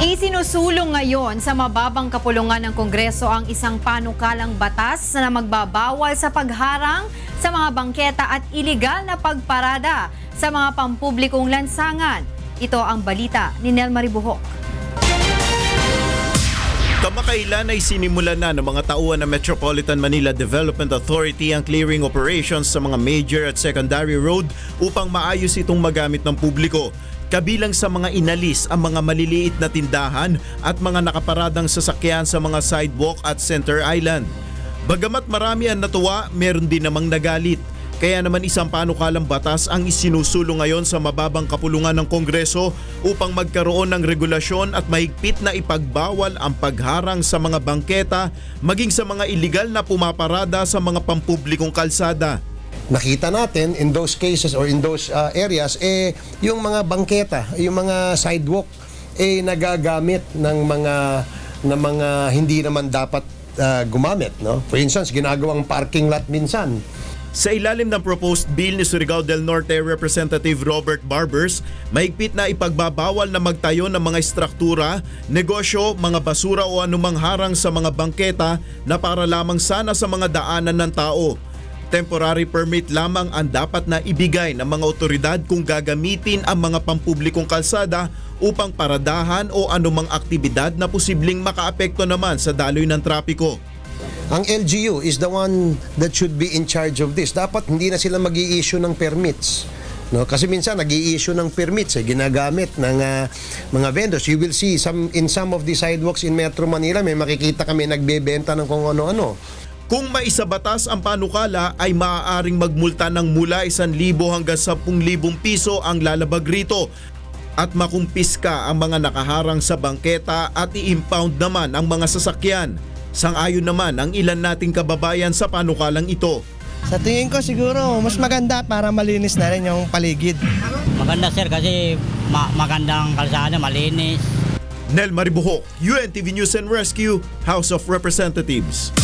Isinusulong ngayon sa mababang kapulungan ng Kongreso ang isang panukalang batas na magbabawal sa pagharang sa mga bangketa at iligal na pagparada sa mga pampublikong lansangan. Ito ang balita ni Nel Maribuhok. Kamakailan ay sinimulan na ng mga tauhan ng Metropolitan Manila Development Authority ang clearing operations sa mga major at secondary road upang maayos itong magamit ng publiko. Kabilang sa mga inalis ang mga maliliit na tindahan at mga nakaparadang sasakyan sa mga sidewalk at Center Island. Bagamat marami ang natuwa, meron din namang nagalit. Kaya naman isang panukalang batas ang isinusulong ngayon sa mababang kapulungan ng Kongreso upang magkaroon ng regulasyon at mahigpit na ipagbawal ang pagharang sa mga bangketa maging sa mga iligal na pumaparada sa mga pampublikong kalsada. Nakita natin in those cases or in those areas, yung mga bangketa, yung mga sidewalk, nagagamit ng mga hindi naman dapat gumamit. No? For instance, ginagawang parking lot minsan. Sa ilalim ng proposed bill ni Surigao del Norte Representative Robert Barbers, mahigpit na ipagbabawal na magtayo ng mga istruktura, negosyo, mga basura o anumang harang sa mga bangketa na para lamang sana sa mga daanan ng tao. Temporary permit lamang ang dapat na ibigay ng mga otoridad kung gagamitin ang mga pampublikong kalsada upang paradahan o anumang aktibidad na posibleng makaapekto naman sa daloy ng trapiko. Ang LGU is the one that should be in charge of this. Dapat hindi na sila mag-i-issue ng permits. No? Kasi minsan nag-i-issue ng permits, ginagamit ng mga vendors. You will see in some of the sidewalks in Metro Manila, may makikita kami nagbebenta ng kung ano-ano. Kung maisabatas ang panukala ay maaaring magmulta ng mula 1,000 hanggang 10,000 piso ang lalabag rito at makumpiska ang mga nakaharang sa bangketa at i-impound naman ang mga sasakyan. Sang-ayon naman ang ilan nating kababayan sa panukalang ito. Sa tingin ko siguro mas maganda para malinis na rin yung paligid. Maganda sir kasi magandang kalsada, malinis. Nel Maribuhok, UNTV News and Rescue, House of Representatives.